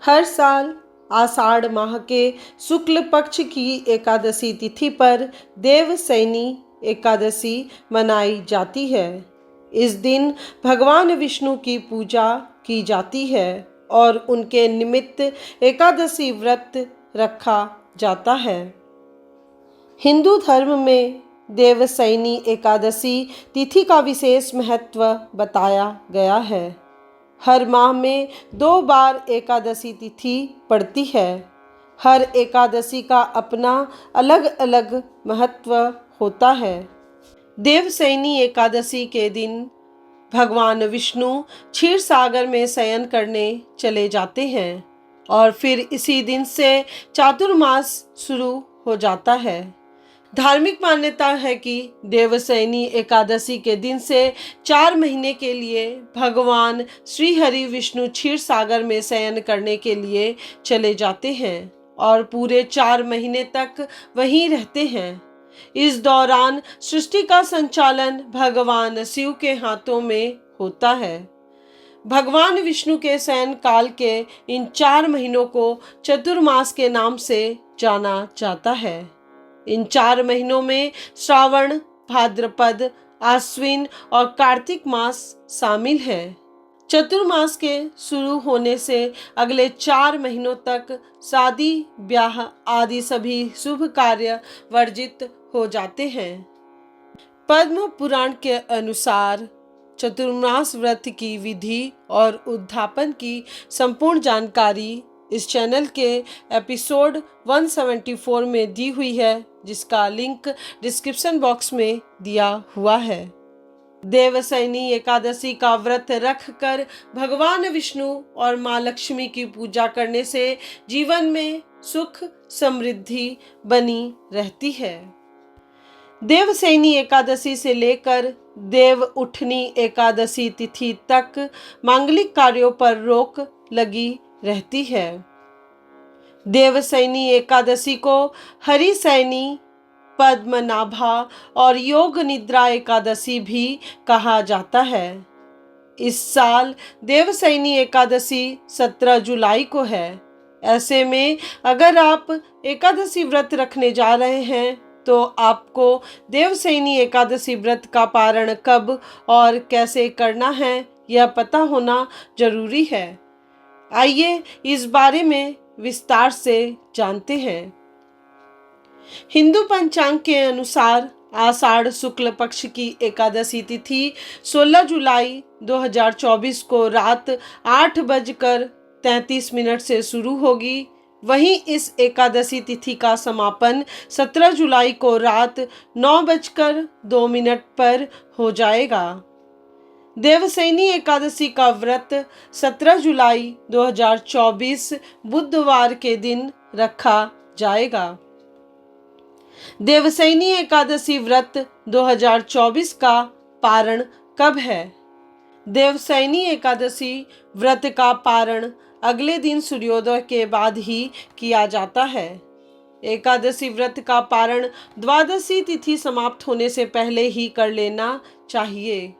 हर साल आषाढ़ माह के शुक्ल पक्ष की एकादशी तिथि पर देवशयनी एकादशी मनाई जाती है। इस दिन भगवान विष्णु की पूजा की जाती है और उनके निमित्त एकादशी व्रत रखा जाता है। हिंदू धर्म में देवशयनी एकादशी तिथि का विशेष महत्व बताया गया है। हर माह में 2 बार एकादशी तिथि पड़ती है। हर एकादशी का अपना अलग अलग महत्व होता है। देवशयनी एकादशी के दिन भगवान विष्णु क्षीर सागर में शयन करने चले जाते हैं और फिर इसी दिन से चातुर्मास शुरू हो जाता है। धार्मिक मान्यता है कि देवशयनी एकादशी के दिन से 4 महीने के लिए भगवान श्री हरि विष्णु क्षीर सागर में शयन करने के लिए चले जाते हैं और पूरे 4 महीने तक वहीं रहते हैं। इस दौरान सृष्टि का संचालन भगवान शिव के हाथों में होता है। भगवान विष्णु के शयन काल के इन 4 महीनों को चतुर्मास के नाम से जाना जाता है। इन 4 महीनों में श्रावण, भाद्रपद, आश्विन और कार्तिक मास शामिल है। चतुर्मास के शुरू होने से अगले 4 महीनों तक शादी, ब्याह आदि सभी शुभ कार्य वर्जित हो जाते हैं। पद्म पुराण के अनुसार चतुर्मास व्रत की विधि और उद्यापन की संपूर्ण जानकारी इस चैनल के एपिसोड 174 में दी हुई है, जिसका लिंक डिस्क्रिप्शन बॉक्स में दिया हुआ है। देवशयनी एकादशी का व्रत रख कर भगवान विष्णु और माँ लक्ष्मी की पूजा करने से जीवन में सुख समृद्धि बनी रहती है। देवशयनी एकादशी से लेकर देव उठनी एकादशी तिथि तक मांगलिक कार्यों पर रोक लगी रहती है। देवशयनी एकादशी को हरिशयनी, पद्मनाभा और योग निद्रा एकादशी भी कहा जाता है। इस साल देवशयनी एकादशी 17 जुलाई को है। ऐसे में अगर आप एकादशी व्रत रखने जा रहे हैं तो आपको देवशयनी एकादशी व्रत का पारण कब और कैसे करना है यह पता होना जरूरी है। आइए इस बारे में विस्तार से जानते हैं। हिंदू पंचांग के अनुसार आषाढ़ शुक्ल पक्ष की एकादशी तिथि 16 जुलाई 2024 को रात 8:33 से शुरू होगी। वहीं इस एकादशी तिथि का समापन 17 जुलाई को रात 9:02 पर हो जाएगा। देवशयनी एकादशी का व्रत 17 जुलाई 2024 बुधवार के दिन रखा जाएगा। देवशयनी एकादशी व्रत 2024 का पारण कब है? देवशयनी एकादशी व्रत का पारण अगले दिन सूर्योदय के बाद ही किया जाता है। एकादशी व्रत का पारण द्वादशी तिथि समाप्त होने से पहले ही कर लेना चाहिए।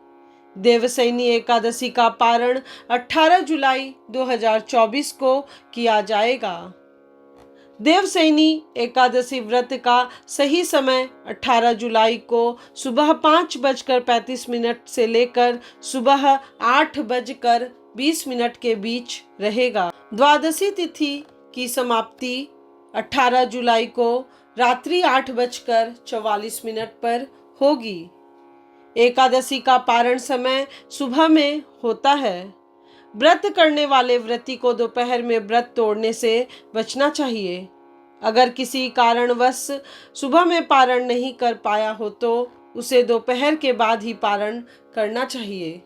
देवशयनी एकादशी का पारण 18 जुलाई 2024 को किया जाएगा। देवशयनी एकादशी व्रत का सही समय 18 जुलाई को सुबह 5:35 से लेकर सुबह 8:20 के बीच रहेगा। द्वादशी तिथि की समाप्ति 18 जुलाई को रात्रि 8:44 पर होगी। एकादशी का पारण समय सुबह में होता है। व्रत करने वाले व्रती को दोपहर में व्रत तोड़ने से बचना चाहिए। अगर किसी कारणवश सुबह में पारण नहीं कर पाया हो तो उसे दोपहर के बाद ही पारण करना चाहिए।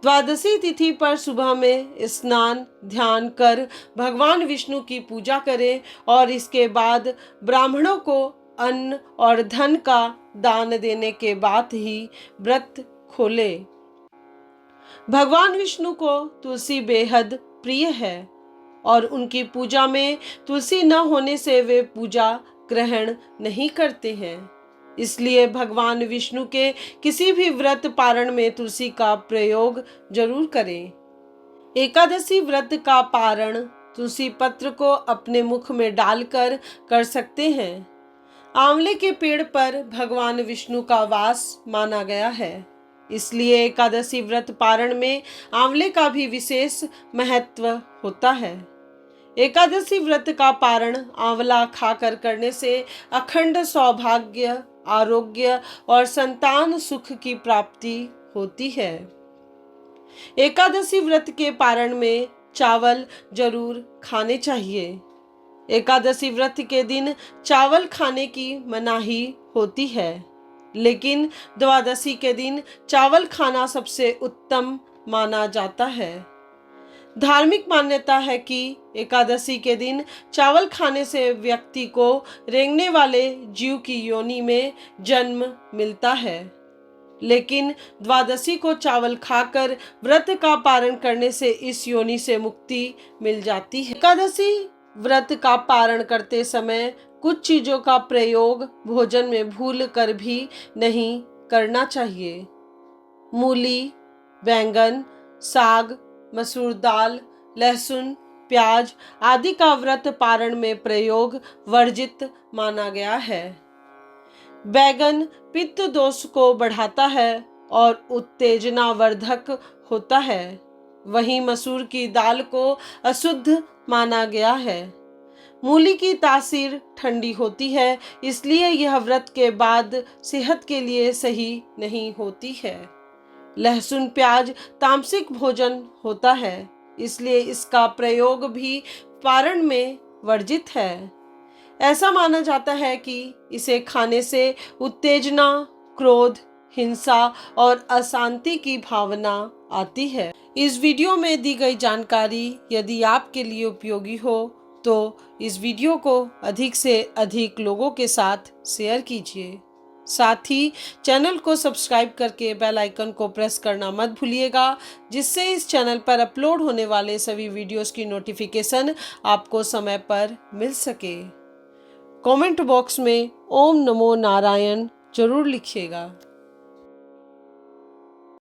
द्वादशी तिथि पर सुबह में स्नान ध्यान कर भगवान विष्णु की पूजा करें और इसके बाद ब्राह्मणों को अन्न और धन का दान देने के बाद ही व्रत खोले। भगवान विष्णु को तुलसी बेहद प्रिय है और उनकी पूजा में तुलसी न होने से वे पूजा ग्रहण नहीं करते हैं। इसलिए भगवान विष्णु के किसी भी व्रत पारण में तुलसी का प्रयोग जरूर करें। एकादशी व्रत का पारण तुलसी पत्र को अपने मुख में डालकर कर सकते हैं। आंवले के पेड़ पर भगवान विष्णु का वास माना गया है, इसलिए एकादशी व्रत पारण में आंवले का भी विशेष महत्व होता है। एकादशी व्रत का पारण आंवला खाकर करने से अखंड सौभाग्य, आरोग्य और संतान सुख की प्राप्ति होती है। एकादशी व्रत के पारण में चावल जरूर खाने चाहिए। एकादशी व्रत के दिन चावल खाने की मनाही होती है, लेकिन द्वादशी के दिन चावल खाना सबसे उत्तम माना जाता है। धार्मिक मान्यता है कि एकादशी के दिन चावल खाने से व्यक्ति को रेंगने वाले जीव की योनि में जन्म मिलता है, लेकिन द्वादशी को चावल खाकर व्रत का पारण करने से इस योनि से मुक्ति मिल जाती है। एकादशी व्रत का पारण करते समय कुछ चीजों का प्रयोग भोजन में भूल कर भी नहीं करना चाहिए। मूली, बैंगन, साग, मसूर दाल, लहसुन, प्याज आदि का व्रत पारण में प्रयोग वर्जित माना गया है। बैंगन पित्त दोष को बढ़ाता है और उत्तेजना वर्धक होता है। वहीं मसूर की दाल को अशुद्ध माना गया है। मूली की तासीर ठंडी होती है, इसलिए यह व्रत के बाद सेहत के लिए सही नहीं होती है। लहसुन प्याज तामसिक भोजन होता है, इसलिए इसका प्रयोग भी पारण में वर्जित है। ऐसा माना जाता है कि इसे खाने से उत्तेजना, क्रोध, हिंसा और अशांति की भावना आती है। इस वीडियो में दी गई जानकारी यदि आपके लिए उपयोगी हो तो इस वीडियो को अधिक से अधिक लोगों के साथ शेयर कीजिए। साथ ही चैनल को सब्सक्राइब करके बेल आइकन को प्रेस करना मत भूलिएगा, जिससे इस चैनल पर अपलोड होने वाले सभी वीडियोस की नोटिफिकेशन आपको समय पर मिल सके। कमेंट बॉक्स में ओम नमो नारायण जरूर लिखिएगा।